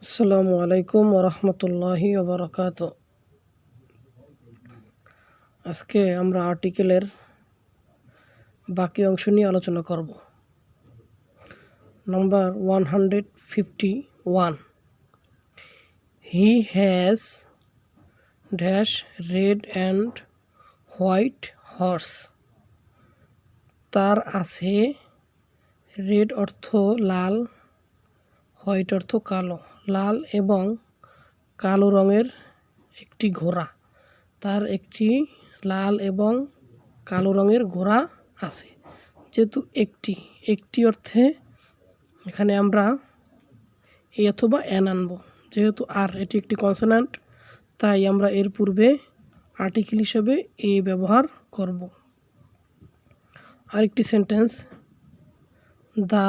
আসসালামু আলাইকুম ওরহমতুল্লাহি ওবরাকাত। আজকে আমরা আর্টিকেলের বাকি অংশ নিয়ে আলোচনা করব। Number 151, he has dash red and white horse. তার আছে, রেড অর্থ লাল, হোয়াইট অর্থ কালো, লাল এবং কালো রঙের একটি ঘোড়া। তার একটি লাল এবং কালো রঙের ঘোড়া আছে। যেহেতু একটি অর্থে এখানে আমরা এ অথবা এন আনবো। যেহেতু আর এটি একটি কনসোন্যান্ট, তাই আমরা এর পূর্বে আর্টিকেল হিসেবে এ ব্যবহার করব। আরেকটি sentence, the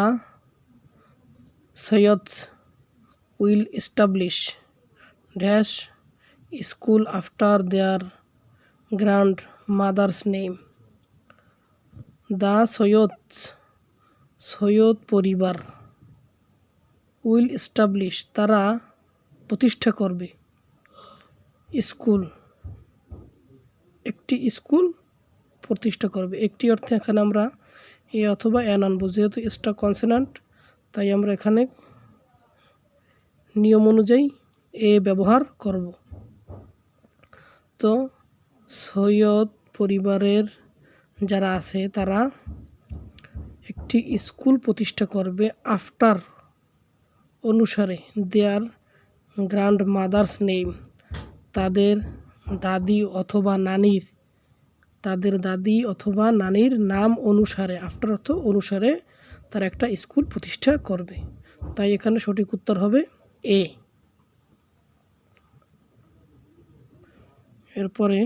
Syeds will establish dash school after their grandmother's name. The Syeds, Syed পরিবার, উইল এস্টাবলিশ তারা প্রতিষ্ঠা করবে, স্কুল একটি স্কুল প্রতিষ্ঠা করবে। একটি অর্থে এখানে আমরা এ অথবা এন আনবো। যেহেতু এক্সট্রা কনসোন্যান্ট, তাই আমরা এখানে নিয়ম অনুযায়ী এ ব্যবহার করব। তো সৈয়দ পরিবারের যারা আছে তারা একটি স্কুল প্রতিষ্ঠা করবে, আফটার অনুসারে, দেয়ার গ্র্যান্ড মাদার্স নেম তাদের দাদি অথবা নানির, নাম অনুসারে, আফটার অর্থ অনুসারে তারা একটা স্কুল প্রতিষ্ঠা করবে। তাই এখানে সঠিক উত্তর হবে এ। এরপরে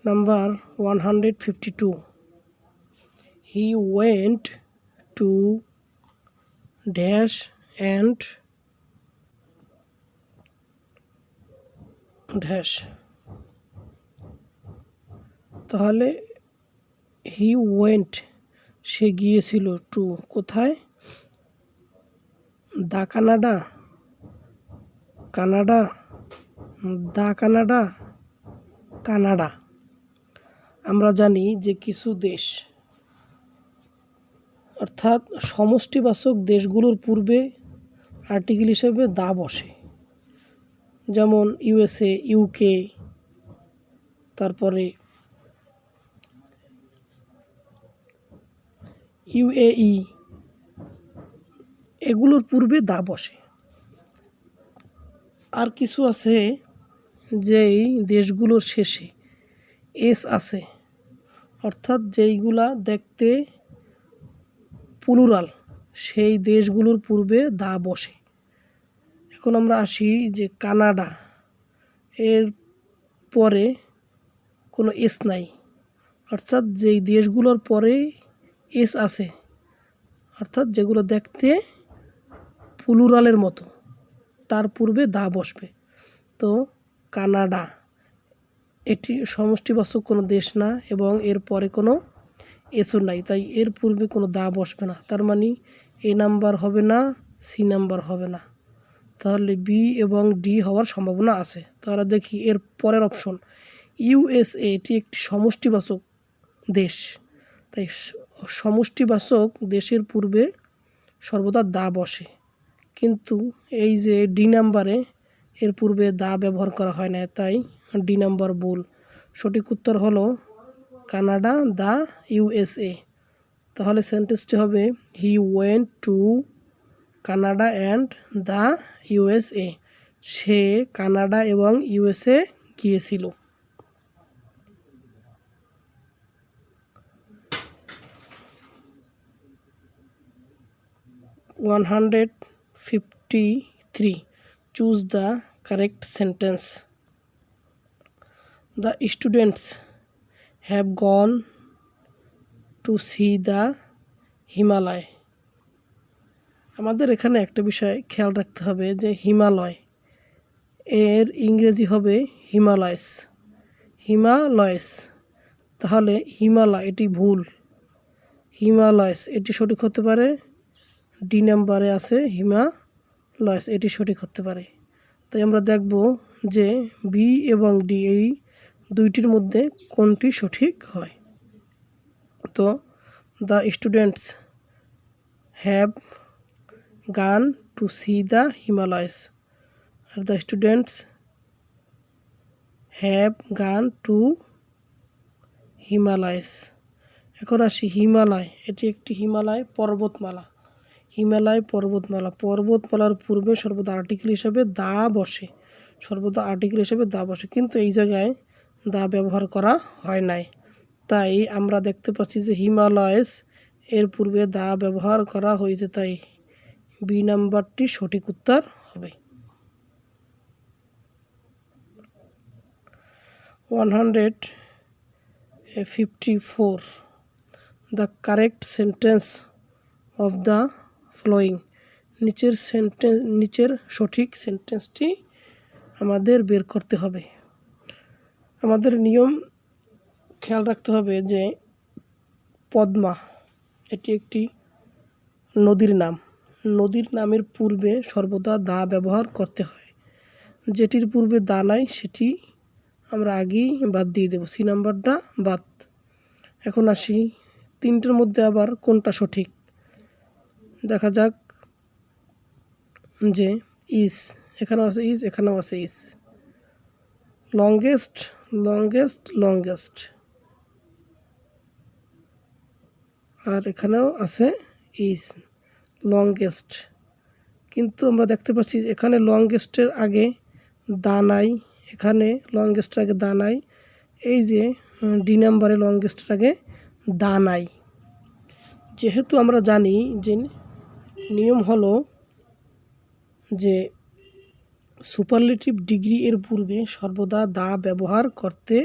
number 152, he went to dash and dash. তাহলে হি ওয়েন্ট সে গিয়েছিল, টু কোথায়, দা কানাডা, দা কানাডা, কানাডা। আমরা জানি যে কিছু দেশ অর্থাৎ সমষ্টিবাচক দেশগুলোর পূর্বে আর্টিকেল হিসেবে দা বসে। যেমন ইউএসএ, ইউকে, তারপরে ইউএই, এগুলোর পূর্বে দা বসে। আর কিছু আছে যেই দেশগুলোর শেষে এস আছে, অর্থাৎ যেইগুলা দেখতে প্লুরাল, সেই দেশগুলোর পূর্বে দা বসে। এখন আমরা আসি যে কানাডা, এর পরে কোনো এস নাই, অর্থাৎ যেই দেশগুলোর পরে এস আছে, অর্থাৎ যেগুলো দেখতে প্লুরালের মতো, তার পূর্বে দা বসবে। তো কানাডা এটি সমষ্টিবাচক কোনো দেশ না এবং এর পরে কোনো এসও নাই, তাই এর পূর্বে কোনো দা বসবে না। তার মানে এ নাম্বার হবে না, সি নাম্বার হবে না, তাহলে বি এবং ডি হওয়ার সম্ভাবনা আছে। তাহলে দেখি এর পরের অপশন, ইউএসএ, এটি একটি সমষ্টিবাচক দেশ, তাই সমষ্টিবাচক দেশের পূর্বে সর্বদা দা বসে। কিন্তু এই যে ডি নাম্বারে এর পূর্বে দা ব্যবহার করা হয় না, তাই ডি নাম্বার ভুল। সঠিক উত্তর হলো কানাডা, দা ইউএসএ। তাহলে সেন্টেন্সটি হবে, he went to Canada and the USA. সে কানাডা এবং ইউএসএ গিয়েছিল। One 153, choose the correct sentence. The students have gone to see the Himalaya. আমাদের এখানে একটা বিষয় খেয়াল রাখতে হবে যে হিমালয় এর ইংরেজি হবে হিমালয়স। তাহলে হিমালয় এটি ভুল, হিমালয়স এটি সঠিক হতে পারে। ডি নাম্বারে আছে হিমালয়। লয়েস এটি সঠিক হতে পারে। তাই আমরা দেখব যে বি এবং ডি এই দুইটির মধ্যে কোনটি সঠিক হয়। তো the students have gone to see the Himalayas, আর the students have gone to Himalayas. এখন আসি হিমালয়, এটি একটি হিমালয় পর্বতমালা। হিমালয় পর্বতমালা, পর্বতমালার পূর্বে সর্বদা আর্টিকেল হিসাবে দা বসে, সর্বদা আর্টিকেল হিসাবে দা বসে, কিন্তু এই জায়গায় দা ব্যবহার করা হয় নাই। তাই আমরা দেখতে পাচ্ছি যে হিমালয়স এর পূর্বে দা ব্যবহার করা হয়েছে, তাই বি নাম্বারটি সঠিক উত্তর হবে। 154 the correct sentence of the following, নিচের সঠিক সেন্টেন্সটি আমাদের বের করতে হবে। আমাদের নিয়ম খেয়াল রাখতে হবে যে পদ্মা এটি একটি নদীর নাম, নদীর নামের পূর্বে সর্বদা দা ব্যবহার করতে হয়। যেটির পূর্বে দা নাই সেটি আমরা আগেই বাদ দিয়ে দেব, সি নাম্বারটা বাদ। এখন আসি তিনটের মধ্যে আবার কোনটা সঠিক দেখা যাক। যে ইস, এখানেও আছে ইস, এখানেও আছে ইস। লংগেস্ট লংগেস্ট লংগেস্ট, আর এখানেও আছে ইস লংগেস্ট, কিন্তু আমরা দেখতে পাচ্ছি এখানে লংগেস্টের আগে দা নাই, এখানে লংগেস্টের আগে দা নাই, এই যে ডি নাম্বারে লংগেস্টের আগে দা নাই। যেহেতু আমরা জানি যে নিয়ম হলো যে সুপারলেটিভ ডিগ্রি এর পূর্বে সর্বদা দা ব্যবহার করতে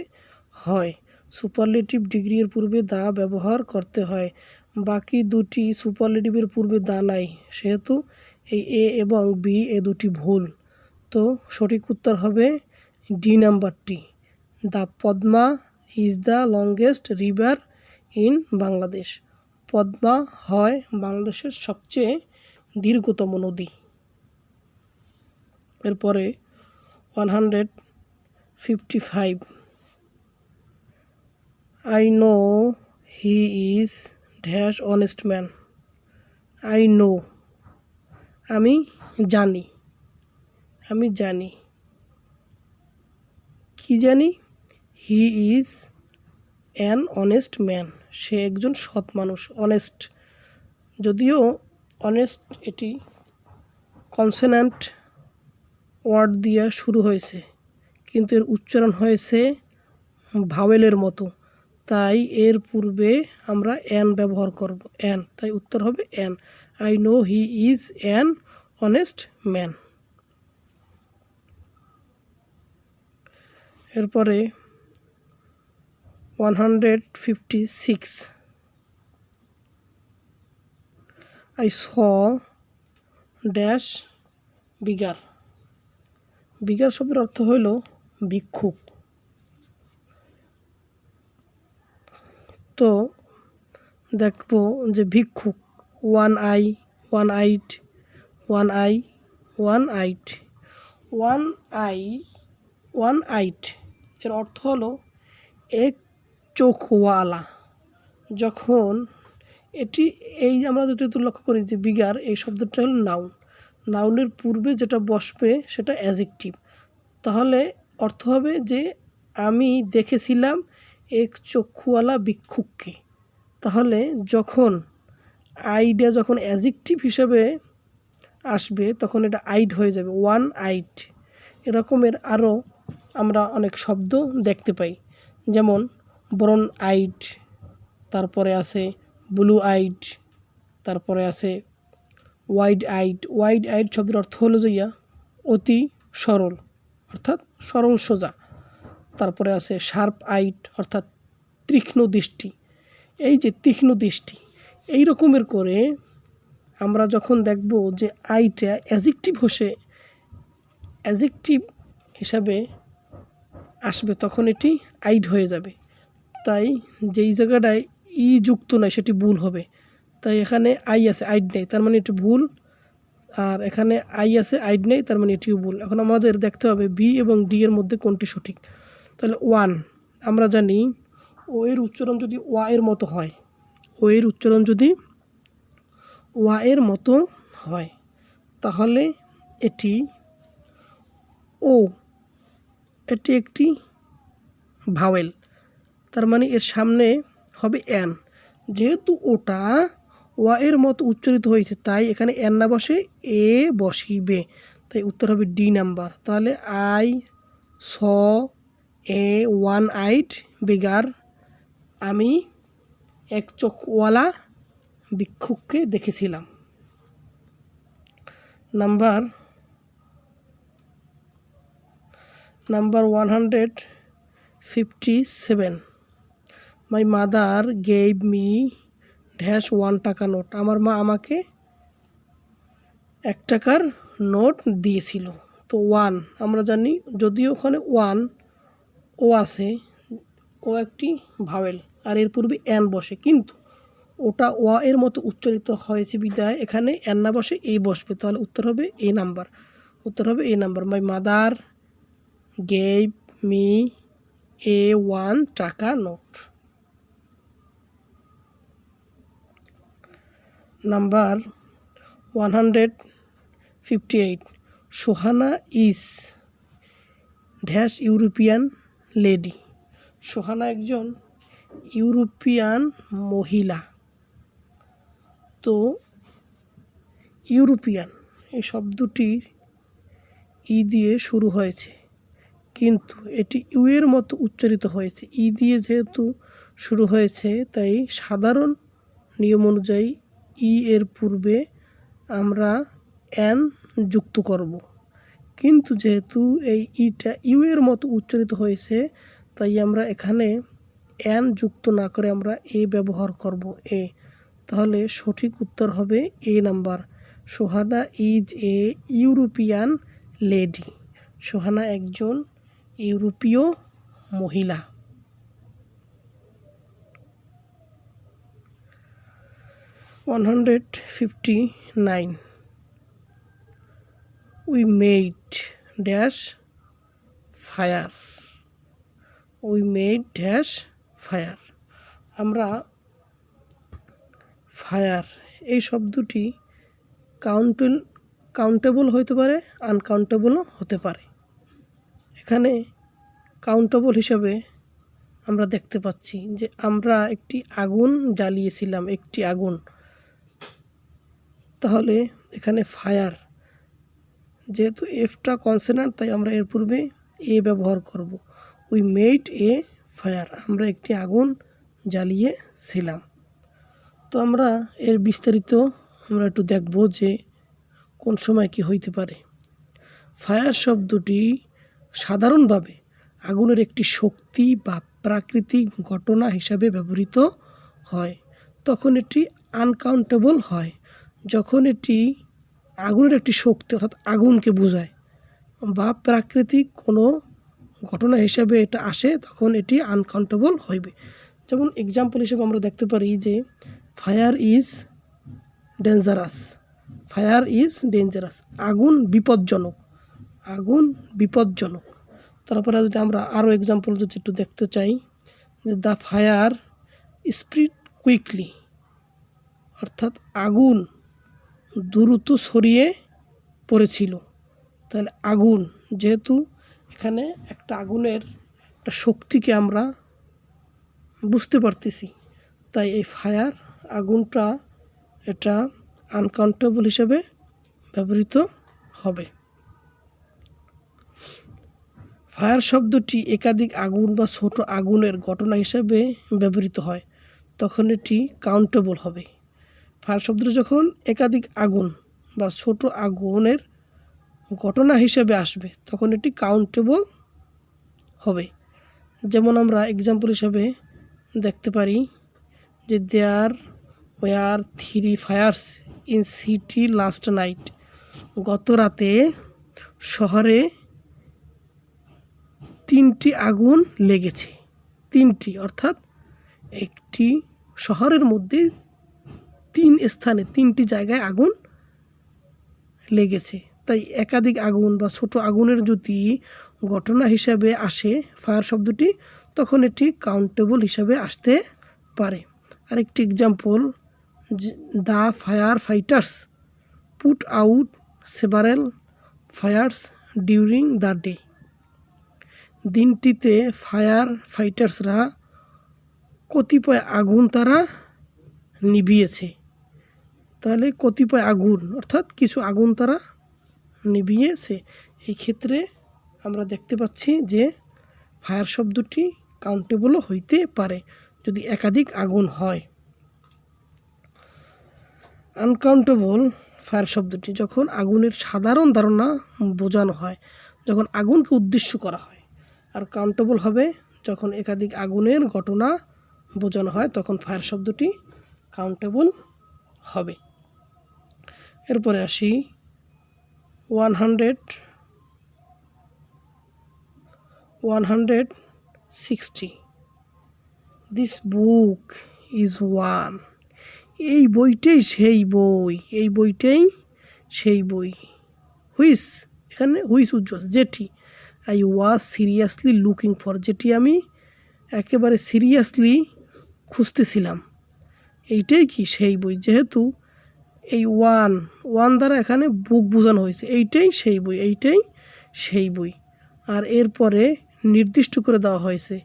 হয়, সুপারলেটিভ ডিগ্রি এর পূর্বে দা ব্যবহার করতে হয়। বাকি দুটি সুপারলেটিভের পূর্বে দা নাই, সেহেতু এই এ এবং বি এ দুটি ভুল। তো সঠিক উত্তর হবে ডি নাম্বারটি, the Padma is the longest river in Bangladesh. Padma হয় বাংলাদেশের সবচেয়ে দীর্ঘতম নদী। এরপরে 155 I know he is dash honest man. I know আমি জানি, আমি জানি, কি জানি? He is an honest man, সে একজন সৎ মানুষ। অনেস্ট, যদিও অনেস্ট এটি কনসোনেন্ট ওয়ার্ড দিয়ে শুরু হয়েছে, কিন্তু এর উচ্চারণ হয়েছে ভাওয়েলের মতো, তাই এর পূর্বে আমরা অ্যান ব্যবহার করব, অ্যান, তাই উত্তর হবে an. I know he is an honest man. এরপরে 156 I saw dash bigger. Bigger শব্দের অর্থ হইল ভিক্ষুক। তো দেখব যে ভিক্ষুক, one I, one eyed, one I, one eyed, one I, one eyed এর অর্থ হলো এক চোখওয়ালা। যখন এটি এই আমরা যেহেতু লক্ষ্য করি যে বিগার এই শব্দটা হলো নাউন, নাউনের পূর্বে যেটা বসবে সেটা অ্যাডজেক্টিভ, তাহলে অর্থ হবে যে আমি দেখেছিলাম এক চক্ষুওয়ালা ভিক্ষুককে। তাহলে যখন আইডা যখন অ্যাডজেক্টিভ হিসেবে আসবে তখন এটা আইড হয়ে যাবে, ওয়ান আইড। এরকমের আরও আমরা অনেক শব্দ দেখতে পাই, যেমন ব্রাউন আইড, তারপরে আছে ব্লু আইড, তারপরে আছে ওয়াইড আইড। ওয়াইড আইড শব্দের অর্থ হলো যে অতি সরল, অর্থাৎ সরল সোজা। তারপরে আছে শার্প আইড, অর্থাৎ তীক্ষ্ণ দৃষ্টি। এই যে তীক্ষ্ণ দৃষ্টি, এই রকমের করে আমরা যখন দেখব যে আইটা অ্যাডজেক্টিভ হিসাবে আসবে তখন এটি আইড হয়ে যাবে। তাই যেই জায়গাটায় ই যুক্ত নয় সেটি ভুল হবে, তাই এখানে আই আছে, আইড নেই, তার মানে এটি ভুল। আর এখানে আই আছে, আইড নেই, তার মানে এটিও ভুল। এখন আমাদের দেখতে হবে বি এবং ডি এর মধ্যে কোনটি সঠিক। তাহলে 1 আমরা জানি ও এর উচ্চারণ যদি ওয়া এর মতো হয়, ও এর উচ্চারণ যদি ওয়া এর মতো হয় তাহলে এটি ও, এটি একটি ভাওয়েল, তার মানে এর সামনে হবে এন। যেহেতু ওটা ওয়া এর মতো উচ্চারিত হয়েছে তাই এখানে এন না বসে এ বসিবে, তাই উত্তর হবে ডি নাম্বার। তাহলে I saw A one eyed bigger, আমি এক চোখওয়ালা ভিক্ষুককে দেখেছিলাম। নাম্বার 157, মাই mother gave me dash 1 taka note, আমার মা আমাকে 1 টাকার নোট দিয়েছিল। তো 1 আমরা জানি যদিও ওখানে 1 ও আছে, ও একটি ভাওয়েল আর এর পূর্বে এন বসে, কিন্তু ওটা ওয়া এর মতো উচ্চারিত হয়েছে বিদায় এখানে এন না বসে এই বসবে, তাহলে উত্তর হবে এ নাম্বার। উত্তর হবে A number. My mother gave me a 1 taka note. Number 158, Sohana is dash European lady, Sohana একজন ইউরোপিয়ান মহিলা। তো ইউরোপিয়ান এই শব্দটি ই দিয়ে শুরু হয়েছে, কিন্তু এটি ইউ এর মতো উচ্চারিত হয়েছে। ই দিয়ে যেহেতু শুরু হয়েছে তাই সাধারণ নিয়ম অনুযায়ী ই এর পূর্বে আমরা এন যুক্ত করব, কিন্তু যেহেতু এই ইটা ইউ এর মতো উচ্চারিত হয়েছে তাই আমরা এখানে এন যুক্ত না করে আমরা এ ব্যবহার করব, এ। তাহলে সঠিক উত্তর হবে A number. Sohana is a European lady, Sohana একজন ইউরোপীয় মহিলা। 159, we made dash fire, we made dash fire, আমরা ফায়ার এই শব্দটি কাউন্টেবল হতে পারে, আনকাউন্টেবলও হতে পারে। এখানে কাউন্টেবল হিসাবে আমরা দেখতে পাচ্ছি যে আমরা একটি আগুন জ্বালিয়েছিলাম, একটি আগুন, তাহলে এখানে ফায়ার যেহেতু এফটা কনসোনেন্ট তাই আমরা এর পূর্বে এ ব্যবহার করব। উই মেড এ ফায়ার, আমরা একটি আগুন জ্বালিয়েছিলাম। তো আমরা এর বিস্তারিত আমরা একটু দেখব যে কোন সময় কি হইতে পারে। ফায়ার শব্দটি সাধারণভাবে আগুনের একটি শক্তি বা প্রাকৃতিক ঘটনা হিসাবে ব্যবহৃত হয়, তখন এটি আনকাউন্টেবল হয়। যখন এটি আগুনের একটি শক্তি অর্থাৎ আগুনকে বোঝায় বা প্রাকৃতিক কোনো ঘটনা হিসাবে এটা আসে তখন এটি আনকাউন্টেবল হইবে। যেমন এক্সাম্পল হিসেবে আমরা দেখতে পারি যে fire is dangerous, fire is dangerous, আগুন বিপজ্জনক, আগুন বিপজ্জনক। তারপরে যদি আমরা আরও এক্সাম্পল যদি একটু দেখতে চাই যে দ্য ফায়ার স্প্রিড কুইকলি, অর্থাৎ আগুন দ্রুত ছড়িয়ে পড়েছিল। তাহলে আগুন যেহেতু এখানে একটা আগুনের একটা শক্তিকে আমরা বুঝতে পারতেছি তাই এই ফায়ার আগুনটা এটা আনকাউন্টেবল হিসেবে ব্যবহৃত হবে। ফায়ার শব্দটি একাধিক আগুন বা ছোট আগুনের ঘটনা হিসেবে ব্যবহৃত হয় তখন এটি কাউন্টেবল হবে। ফায়ার শব্দটি যখন একাধিক আগুন বা ছোট আগুনের ঘটনা হিসেবে আসবে তখন এটি কাউন্টেবল হবে। যেমন আমরা এক্সাম্পল হিসাবে দেখতে পারি যে there were 3 fires in city last night, গত রাতে শহরে 3টি আগুন লেগেছে। 3টি অর্থাৎ একটি শহরের মধ্যে 3 স্থানে 3টি জায়গায় আগুন লেগেছে। তাই একাধিক আগুন বা ছোট আগুনের যদি ঘটনা হিসাবে আসে ফায়ার শব্দটি, তখন এটি কাউন্টেবল হিসাবে আসতে পারে। আরেকটি example, the fire fighters put out several fires during the day. দিনটিতে ফায়ার ফাইটার্সরা কতিপয় আগুন তারা নিভিয়েছে। তাহলে কতিপয় আগুন অর্থাৎ কিছু আগুন তারা নিভিয়েছে। এই ক্ষেত্রে আমরা দেখতে পাচ্ছি যে ফায়ার শব্দটি কাউন্টেবলও হইতে পারে যদি একাধিক আগুন হয়। আনকাউন্টেবল ফায়ার শব্দটি যখন আগুনের সাধারণ ধারণা বোঝানো হয়, যখন আগুনকে উদ্দেশ্য করা হয়। আর কাউন্টেবল হবে যখন একাধিক আগুনের ঘটনা বোঝানো হয়, তখন ফায়ার শব্দটি কাউন্টেবল হবে। এরপরে আসি 160। This book is one. এই বইটাই সেই বই, এই বইটাই সেই বই। হুইচ, এখানে হুইচ উজ্জ্বল, যেটি I was seriously looking for, যেটি আমি একেবারে সিরিয়াসলি খুঁজতেছিলাম, এইটাই কি সেই বই। যেহেতু এই ওয়ান দ্বারা এখানে বুক বোঝানো হয়েছে, এইটাই সেই বই, এইটাই সেই বই। আর এরপরে নির্দিষ্ট করে দেওয়া হয়েছে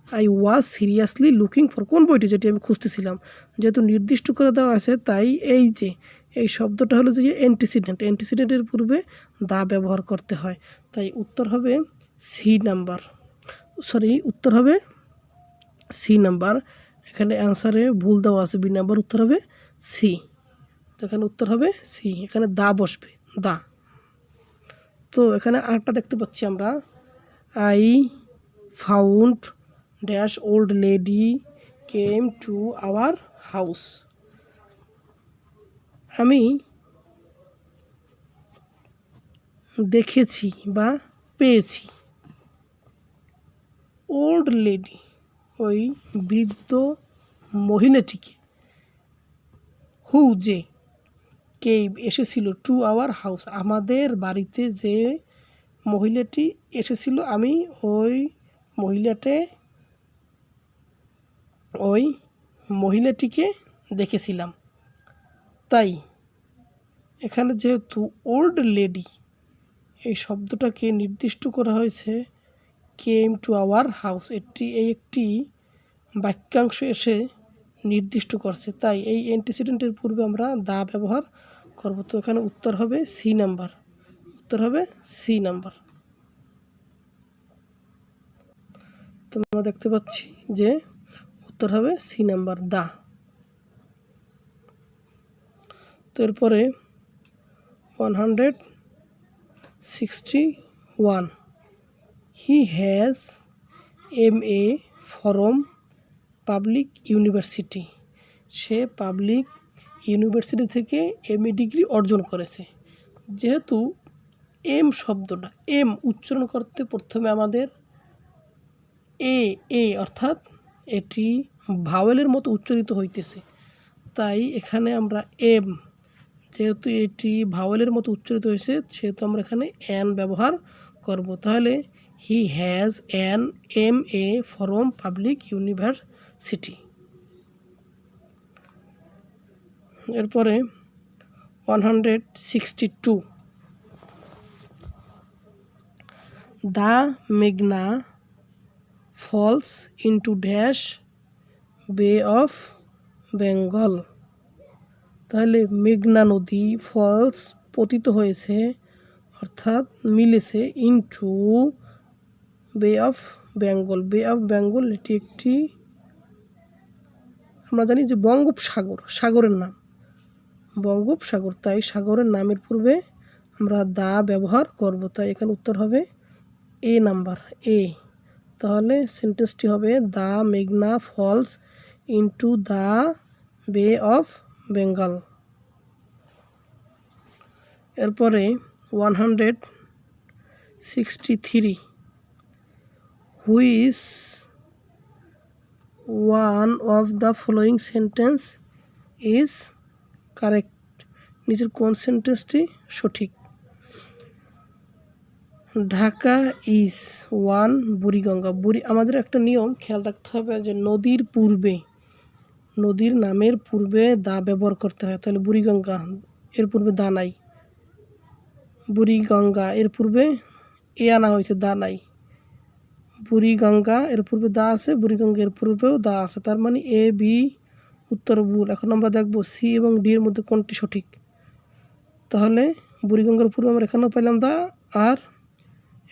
I was seriously looking for, কোন বইটি, যেটি আমি খুঁজতেছিলাম। যেহেতু নির্দিষ্ট করে দেওয়া আছে, তাই এই শব্দটা হলো যে অ্যান্টিসিডেন্ট, অ্যান্টিসিডেন্টের পূর্বে দা ব্যবহার করতে হয়। তাই উত্তর হবে উত্তর হবে সি নাম্বার। এখানে অ্যান্সারে ভুল দেওয়া আছে, বি নাম্বার, উত্তর হবে সি। তো এখানে উত্তর হবে সি, এখানে দা বসবে, দা। তো এখানে আরেকটা দেখতে পাচ্ছি আমরা, I found dash old lady came to our house. আমি দেখেছি বা পেয়েছি ওল্ড লেডি, ওই বৃদ্ধ মহিলাটিকে, হু, যে, কেম, এসেছিল, টু আওয়ার হাউস, আমাদের বাড়িতে যে মহিলাটি এসেছিল, আমি ওই মহিলাটিকে দেখেছিলাম। তাই এখানে যেহেতু ওল্ড লেডি এই শব্দটাকে নির্দিষ্ট করা হয়েছে কেম টু আওয়ার হাউস, একটি বাক্যাংশ এসে নির্দিষ্ট করছে, তাই এই অ্যান্টিসিডেন্টের পূর্বে আমরা দা ব্যবহার করব। তো এখানে উত্তর হবে সি নাম্বার, উত্তর হবে সি নাম্বার। তো আমরা দেখতে পাচ্ছি যে উত্তর হবে সি নাম্বার, দা। তো এরপরে 161, he has MA from public university, say public university থেকে MA ডিগ্রি অর্জন করেছে। যেহেতু এম শব্দটা, এম উচ্চারণ করতে প্রথমে আমাদের এ অর্থাৎ এটি ভাওয়েলের মতো উচ্চারিত হইতেছে, তাই এখানে আমরা এম, যেহেতু এটি ভাওয়েলের মতো উচ্চারিত হয়েছে, সেহেতু আমরা এখানে এন ব্যবহার করব। তাহলে he has an MA from public university. এরপরে 162, দ্য মেঘনা ফলস ইন্টু ড্যাশ বে অফ বেঙ্গল। তাহলে মেঘনা নদী, ফলস পতিত হয়েছে অর্থাৎ মিলেছে, ইন্টু বে অফ বেঙ্গল। বে অফ বেঙ্গল এটি একটি, আমরা জানি যে বঙ্গোপসাগর, সাগরের নাম বঙ্গোপসাগর, তাই সাগরের নামের পূর্বে আমরা দা ব্যবহার করব। তাই এখানে উত্তর হবে এ নাম্বার, এ। তাহলে সেন্টেন্সটি হবে দ্য মেঘনা ফলস ইন্টু দ্য বে অফ বেঙ্গল। এরপরে 163, which one of the following sentence is correct, নিচের কোন সেন্টেন্সটি সঠিক? Dhaka is one Buriganga. আমাদের একটা নিয়ম খেয়াল রাখতে হবে যে নদীর পূর্বে, নদীর নামের পূর্বে দা ব্যবহার করতে হয়। তাহলে বুড়িগঙ্গা এর পূর্বে দা নাই, বুড়িগঙ্গা এর পূর্বে এ আনা হয়েছে, দা নাই। বুড়িগঙ্গা এর পূর্বে দা আছে, বুড়িগঙ্গা এর পূর্বেও দা আছে, তার মানে এ বি উত্তর ভুল। এখন আমরা দেখব সি এবং ডি এর মধ্যে কোনটি সঠিক। তাহলে বুড়িগঙ্গার পূর্বে আমরা এখানেও পাইলাম দা আর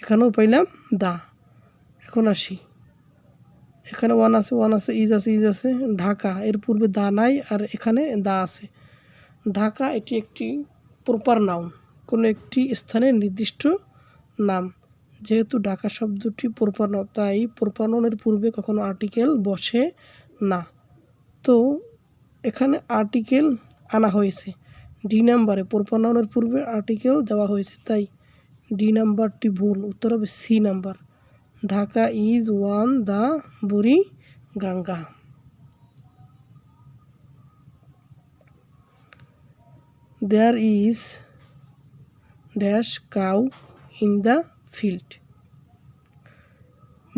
এখানেও পাইলাম দা। এখন আসি, এখানে ওয়ান আছে, ইজ আছে। ঢাকা এর পূর্বে দা নাই আর এখানে দা আছে। ঢাকা এটি একটি প্রপার নাউন, কোনো একটি স্থানের নির্দিষ্ট নাম। যেহেতু ঢাকা শব্দটি প্রপার নাউন, তাই প্রপার নাউনের পূর্বে কখনো আর্টিকেল বসে না। তো এখানে আর্টিকেল আনা হয়েছে ডি নাম্বারে, প্রপার নাউনের পূর্বে আর্টিকেল দেওয়া হয়েছে, তাই ডি নাম্বারটি ভুল। উত্তর হবে C number, Dhaka is on the Buriganga. There is dash cow in the field.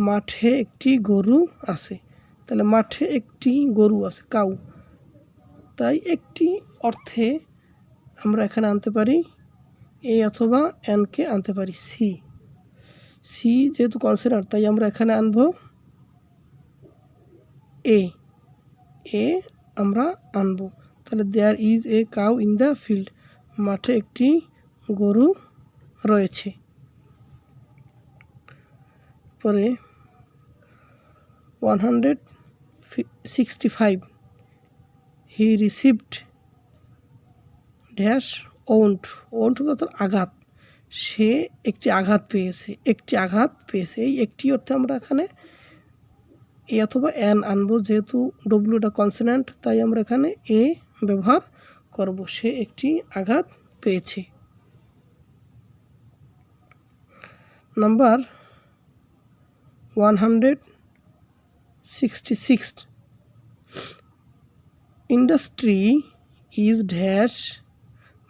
মাঠে একটি গরু আছে। তাহলে মাঠে একটি গরু আছে, কাউ, তাই একটি অর্থে আমরা এখানে আনতে পারি এ অথবা এনকে আনতে পারি সি। সি যেহেতু কনসোনেন্ট তাই আমরা এখানে আনবো এ আমরা আনবো। তাহলে there is a cow in the field, মাঠে একটি গরু রয়েছে। পরে 165 হি রিসিভড ড্যাশ ওন্ট অর্থাৎ আঘাত, সে একটি আঘাত পেয়েছে, এই একটি অর্থে আমরা এখানে এ অথবা এন আনবো। যেহেতু ডব্লিউটা কনসোনেন্ট তাই আমরা এখানে এ ব্যবহার করব, সে একটি আঘাত পেয়েছে। Number 166 industry is dash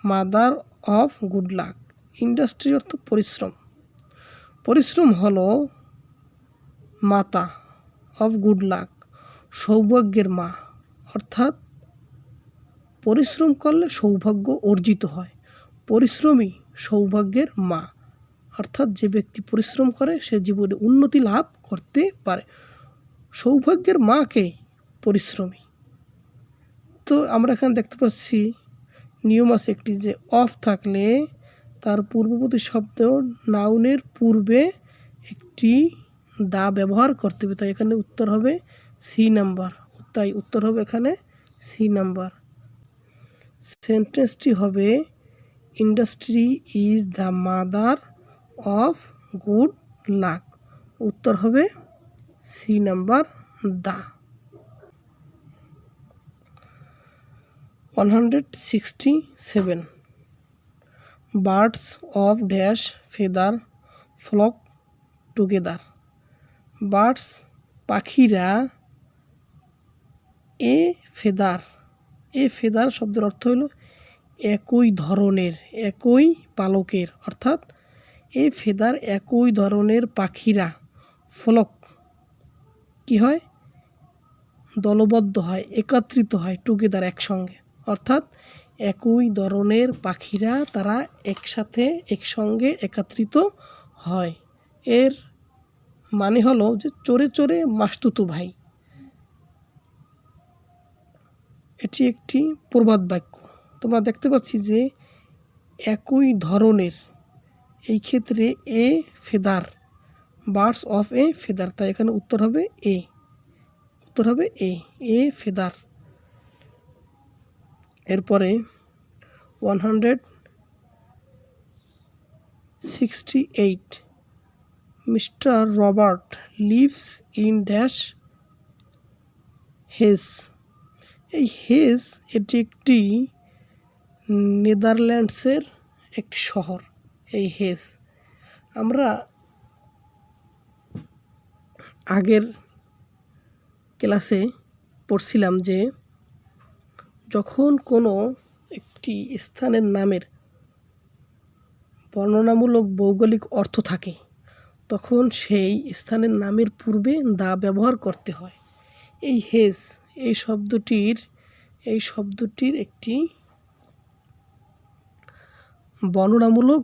mother of good lakh. Industry অর্থ পরিশ্রম, পরিশ্রম হলো মাতা অফ গুড লাক, সৌভাগ্যের মা। অর্থাৎ পরিশ্রম করলে সৌভাগ্য অর্জিত হয়, পরিশ্রমই সৌভাগ্যের মা। অর্থাৎ যে ব্যক্তি পরিশ্রম করে সে জীবনে উন্নতি লাভ করতে পারে। সৌভাগ্যের মাকে পরিশ্রমী। তো আমরা এখানে দেখতে পাচ্ছি নিয়ম আছে একটি, যে অফ থাকলে তার পূর্ববর্তী শব্দ নাউনের পূর্বে একটি দা ব্যবহার করতে হবে, তাই এখানে উত্তর হবে সি নাম্বার। তাই উত্তর হবে এখানে সি নাম্বার। সেন্টেন্সটি হবে industry is the mother of good luck. উত্তর হবে সি নাম্বার দা। 167 birds of dash feather flock together. Birds পাখিরা এ ফেদার শব্দের অর্থ হলো একই ধরনের, একই পালকের। অর্থাৎ এ ফেদার একই ধরনের পাখিরা, ফ্লক কি হয়, দলবদ্ধ হয়, একত্রিত হয়, টুগেদার একসঙ্গে। অর্থাৎ একই ধরনের পাখিরা তারা একসঙ্গে একত্রিত হয়। এর মানে হলো যে চোরে চোরে মাসতুতো ভাই। এটি একটি প্রবাদ বাক্য। তোমরা দেখতে পাচ্ছি যে একই ধরনের, এই ক্ষেত্রে a feather, birds of a feather, তাই এখানে উত্তর হবে এ। উত্তর হবে এ ফেদার। এরপরে 168 mister Robert lives in dash hedge. এই হেজ এটি একটি নেদারল্যান্ডসের একটি শহর। এই হেজ আমরা আগের ক্লাসে পড়ছিলাম যে যখন কোনো একটি একটি স্থানের নামের বর্ণনামূলক ভৌগোলিক অর্থ থাকে তখন সেই স্থানের নামের পূর্বে দা ব্যবহার করতে হয়। এই হেজ এই শব্দটির একটি বর্ণনামূলক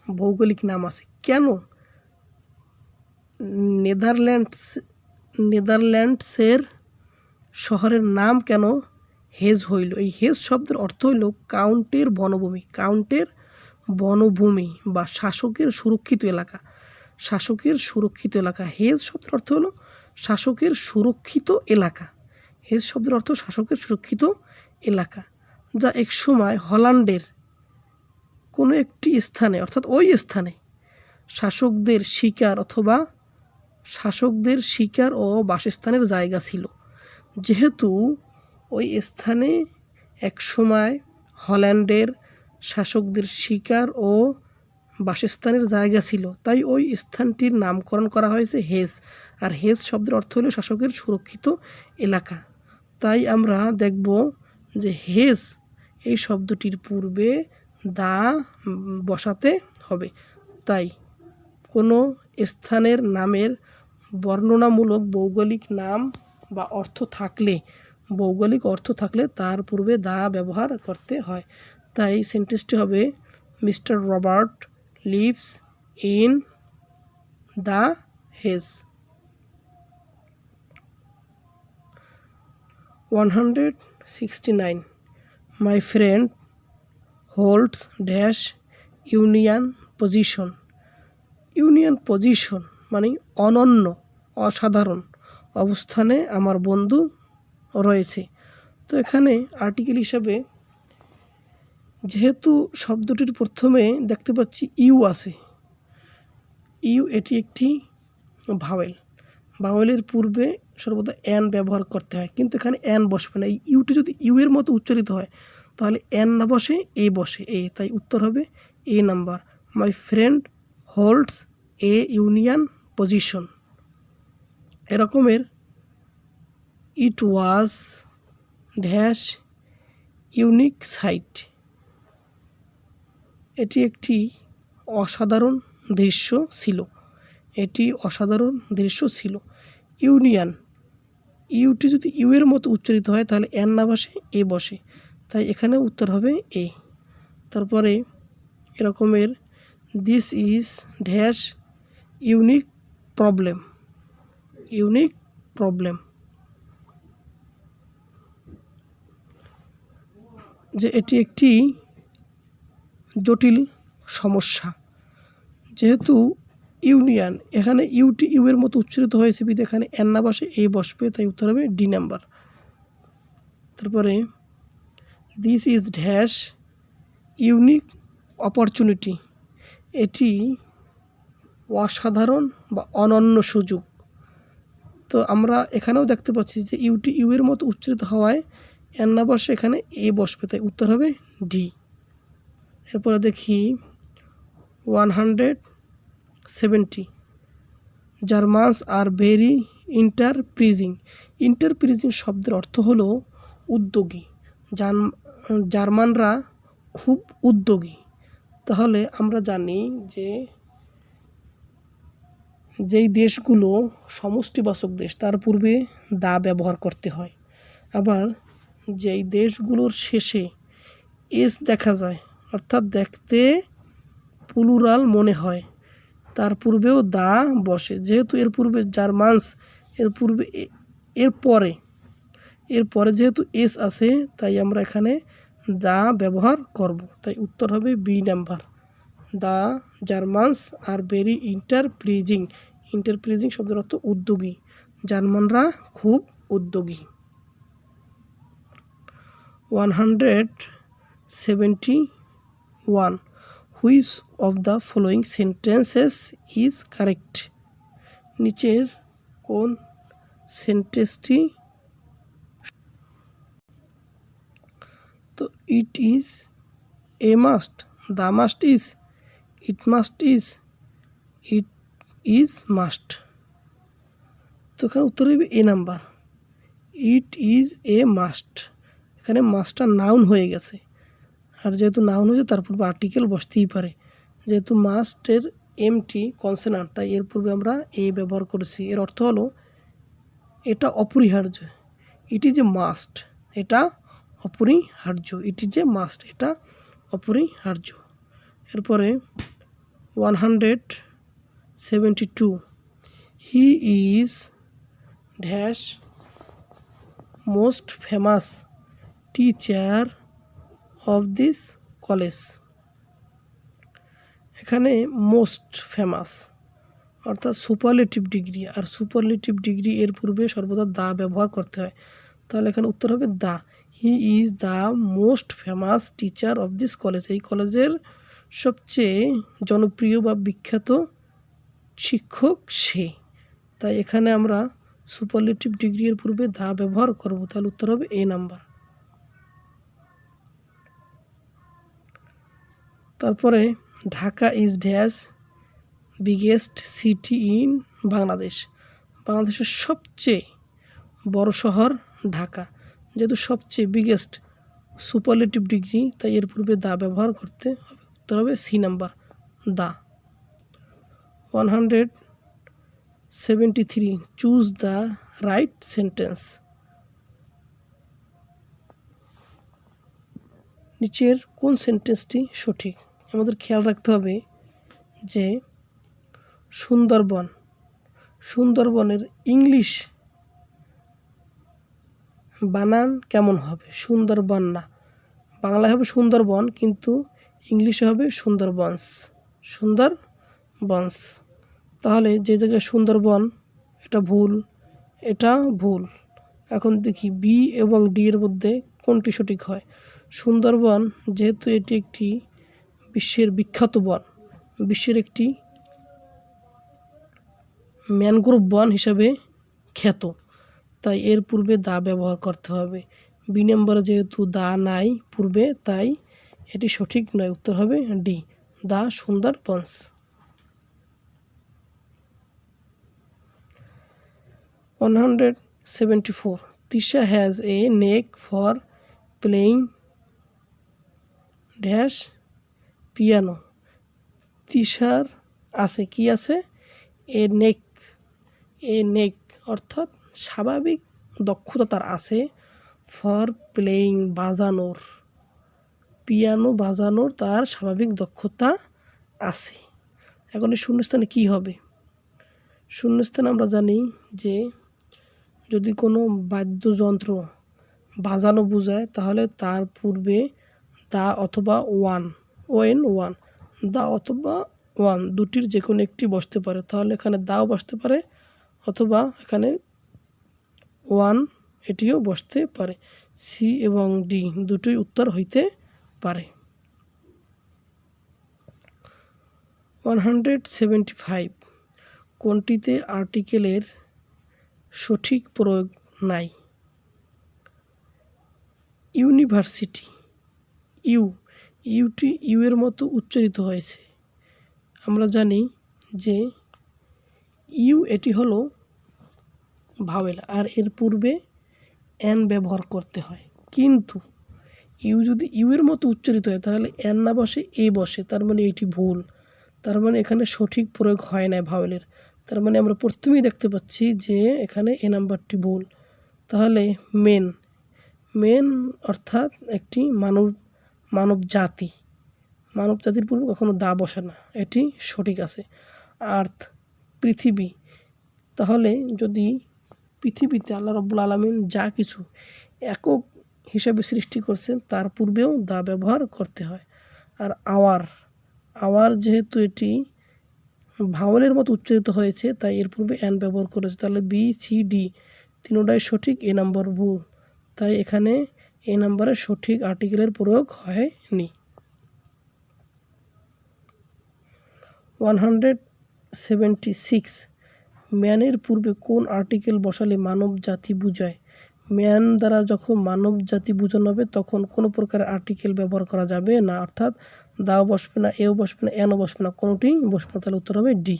ভৌগোলিক নাম আছে। কেন নেদারল্যান্ডসের শহরের নাম কেন হেজ হইল? এই হেজ শব্দের অর্থ হইল কাউন্টের বনভূমি বা শাসকের সুরক্ষিত এলাকা। হেজ শব্দের অর্থ হলো শাসকের সুরক্ষিত এলাকা, যা একসময় হল্যান্ডের কোনো একটি স্থানে, অর্থাৎ ওই স্থানে শাসকদের শিকার ও বাসস্থানের জায়গা ছিল। যেহেতু ওই স্থানে একসময় হল্যান্ডের শাসকদের শিকার ও বাসস্থানের জায়গা ছিল, তাই ওই স্থানটির নামকরণ করা হয়েছে হেজ। আর হেজ শব্দের অর্থ হলো শাসকের সুরক্ষিত এলাকা। তাই আমরা দেখব যে হেজ এই শব্দটির পূর্বে দা বসাতে হবে। তাই কোনো স্থানের নামের বর্ণনামূলক ভৌগোলিক অর্থ থাকলে তার পূর্বে দা ব্যবহার করতে হয়। তাই সেন্টেন্সটি হবে mister Robert lives in the hedge. 169 my friend holds dash union position মানে অনন্য, অসাধারণ অবস্থানে আমার বন্ধু রয়েছে। তো এখানে আর্টিকেল হিসাবে যেহেতু শব্দটির প্রথমে দেখতে পাচ্ছি ইউ আছে, এটি একটি ভাওয়েলের পূর্বে সর্বদা এন ব্যবহার করতে হয়, কিন্তু এখানে এন বসবে না। এই ইউটি যদি ইউ এর মতো উচ্চারিত হয় তাহলে এন না বসে এ বসে, তাই উত্তর হবে A number. My friend holds a union position. এরকমের it was dash unique site. এটি একটি অসাধারণ দৃশ্য ছিল। ইউনিয়ন, ইউটি যদি ইউ এর মতো উচ্চারিত হয় তাহলে এন না বসে এ বসে, তাই এখানে উত্তর হবে এ। তারপরে এরকমের this is dash unique problem, যে এটি একটি জটিল সমস্যা। যেহেতু ইউনিয়ন, এখানে ইউটি ইউ এর মতো উচ্চারিত হয়েছে বিধে এখানে এন না বসে এ বসবে, তাই উত্তর হবে ডি নাম্বার। তারপরে this is dash unique opportunity. এটি অসাধারণ বা অনন্য সুযোগ। তো আমরা এখানেও দেখতে পাচ্ছি যে ইউটি ইউ এর মতো উচ্চারিত হওয়ায় এন না বসে এখানে এ বসবে, তাই উত্তর হবে ডি। এরপরে দেখি 170 জার্মানস আর ভেরি ইন্টারপ্রিজিং শব্দের অর্থ হলো উদ্যোগী। জার্মানরা খুব উদ্যোগী। তাহলে আমরা জানি যে যেই দেশগুলো সমষ্টিবাচক দেশ তার পূর্বে দা ব্যবহার করতে হয়। আবার যেই দেশগুলোর শেষে এস দেখা যায়, অর্থাৎ দেখতে প্লুরাল মনে হয়, তার পূর্বেও দা বসে। যেহেতু এর পূর্বে জার্মানস, এর পরে যেহেতু এস আছে, তাই আমরা এখানে দা ব্যবহার করব, তাই উত্তর হবে B number. The Germans are very enterprising শব্দের অর্থ উদ্যোগী। জার্মানরা খুব উদ্যোগী। 171 which of the following sentences is correct. নিচের কোন সেন্টেন্সটি? তো it is a must, the must is, it must is, it is must. তো এখানে উত্তর হবে A number, it is a must. এখানে মাস্টটা নাউন হয়ে গেছে, আর যেহেতু নাউন হয়েছে তার পূর্বে আর্টিকেল বসতেই পারে। যেহেতু মাস্টের এমটি কনসোনান্ট, তাই এর পূর্বে আমরা এ ব্যবহার করেছি। এর অর্থ হলো এটা অপরিহার্য, ইট ইজ এ মাস্ট, এটা অপরিহার্য, ইট ইজ এ মাস্ট, এটা অপরিহার্য। এরপরে 172, হি is dash most famous teacher of this college. এখানে মোস্ট ফেমাস অর্থাৎ সুপারলেটিভ ডিগ্রি, আর সুপারলেটিভ ডিগ্রি এর পূর্বে সর্বদা দা ব্যবহার করতে হয়। তাহলে এখানে উত্তর হবে D. He is the most famous teacher of this college. এই কলেজের সবচেয়ে জনপ্রিয় বা বিখ্যাত শিক্ষক সে। তাই এখানে আমরা সুপারলেটিভ ডিগ্রি এর পূর্বে দা ব্যবহার করব। তাহলে উত্তর হবে এ নাম্বার। তারপরে Dhaka is dash biggest city in Bangladesh. বাংলাদেশের সবচেয়ে বড় শহর ঢাকা। যেহেতু সবচেয়ে বিগেস্ট সুপারলেটিভ ডিগ্রি, তাই এর পূর্বে দা ব্যবহার করতে হবে। উত্তর হবে C number, the. 173, choose the right sentence. নিচের কোন সেন্টেন্সটি সঠিক? আমাদের খেয়াল রাখতে হবে যে সুন্দরবনের ইংলিশ বানান কেমন হবে? সুন্দরবন না, বাংলায় হবে সুন্দরবন, কিন্তু ইংলিশে হবে সুন্দরবনস। তাহলে যে জায়গায় সুন্দরবন এটা ভুল, এটা ভুল। এখন দেখি বি এবং ডি এর মধ্যে কোনটি সঠিক হয়। সুন্দরবন যেহেতু এটি একটি বিশ্বের বিখ্যাত বন, বিশ্বের একটি ম্যানগ্রোভ বন হিসাবে খ্যাত, তাই এর পূর্বে দা ব্যবহার করতে হবে। বি নম্বরে যেহেতু দা নাই পূর্বে, তাই এটি সঠিক নয়। উত্তর হবে D, the Sundarbans. 174, Tisha has a knack for playing dash piano. তিশার আছে কি আছে? এ নেক অর্থাৎ স্বাভাবিক দক্ষতা তার আছে, ফর প্লেয়িং বাজানোর, পিয়ানো বাজানোর তার স্বাভাবিক দক্ষতা আছে। এখন এই শূন্যস্থানে কী হবে? শূন্যস্থানে আমরা জানি যে যদি কোনো বাদ্যযন্ত্র বাজানো বোঝায় তাহলে তার পূর্বে দা অথবা ওয়ান, দা অথবা ওয়ান দুটির যে কোনো একটি বসতে পারে। তাহলে এখানে দাও বসতে পারে অথবা এখানে ওয়ান এটিও বসতে পারে। সি এবং ডি দুটোই উত্তর হইতে পারে। 175, কোনটিতে আর্টিকেলের সঠিক প্রয়োগ নাই? ইউনিভার্সিটি, ইউটি ইউ এর মতো উচ্চারিত হয়েছে। আমরা জানি যে ইউ এটি হলো ভাওয়েল, আর এর পূর্বে এন ব্যবহার করতে হয়। কিন্তু ইউ যদি ইউ এর মতো উচ্চারিত হয় তাহলে এন না বসে এ বসে, তার মানে এটি ভুল। তার মানে এখানে সঠিক প্রয়োগ হয় না ভাওয়েলের। তার মানে আমরা প্রথমেই দেখতে পাচ্ছি যে এখানে এ নাম্বারটি ভুল। তাহলে মেন অর্থাৎ একটি মানব জাতির পূর্বে কখনো দা বসে না, এটি সঠিক আছে। আর্থ পৃথিবী, তাহলে যদি পৃথিবীতে আল্লাহ রাব্বুল আলামিন যা কিছু একক হিসাবে সৃষ্টি করছেন তার পূর্বেও দা ব্যবহার করতে হয়। আর আওয়ার যেহেতু এটি ভাওয়েলের মতো উচ্চারিত হয়েছে তাই এর পূর্বে এন ব্যবহার করেছে। তাহলে বি সি ডি তিনটাই সঠিক, এ নাম্বার ভুল। তাই এখানে এ নাম্বারে সঠিক আর্টিকেলের প্রয়োগ হয়নি। 176, ম্যানের পূর্বে কোন আর্টিকেল বসালে মানব জাতি বোঝায়? ম্যান দ্বারা যখন মানব জাতি বোঝানো হবে তখন কোনো প্রকার আর্টিকেল ব্যবহার করা যাবে না, অর্থাৎ দাও বসবে না, এও বসবে না, এনও বসবে না, কোনোটি বসবে না। তাহলে উত্তর হবে D.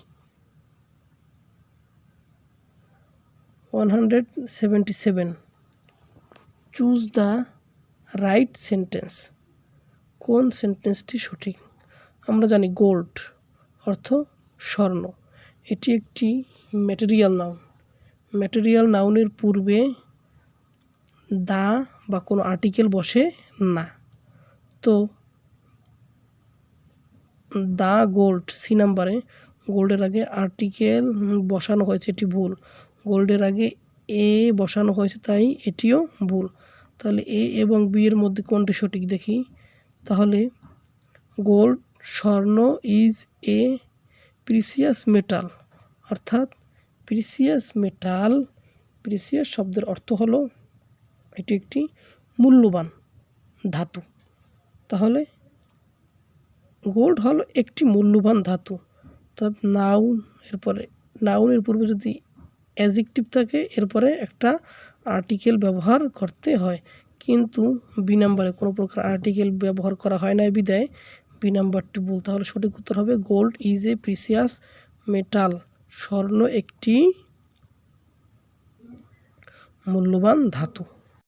177, choose the right sentence. কোন সেন্টেন্সটি সঠিক? আমরা জানি গোল্ড অর্থ স্বর্ণ, এটি একটি ম্যাটেরিয়াল নাউন। ম্যাটেরিয়াল নাউনের পূর্বে দা বা কোনো আর্টিকেল বসে না। তো দা গোল্ড সি নাম্বারে গোল্ডের আগে আর্টিকেল বসানো হয়েছে, এটি ভুল। গোল্ডের আগে এ বসানো হয়েছে, তাই এটিও ভুল। তাহলে এ এবং বি এর মধ্যে কোনটি সঠিক দেখি। তাহলে গোল্ড স্বর্ণ ইজ এ প্রিসিয়াস মেটাল, অর্থাৎ প্রিসিয়াস মেটাল, প্রিসিয়াস শব্দের অর্থ হলো এটি একটি মূল্যবান ধাতু। তাহলে গোল্ড হলো একটি মূল্যবান ধাতু। অর্থাৎ নাউনের পূর্বে যদি অ্যাডজেক্টিভ থাকে এরপরে একটা আর্টিকেল ব্যবহার করতে হয়, কিন্তু বি নাম্বারে কোনো প্রকার আর্টিকেল ব্যবহার করা হয় না বিদায় বি নাম্বারটি ভুল। তাহলে সঠিক উত্তর হবে gold is a precious metal, স্বর্ণ একটি মূল্যবান ধাতু।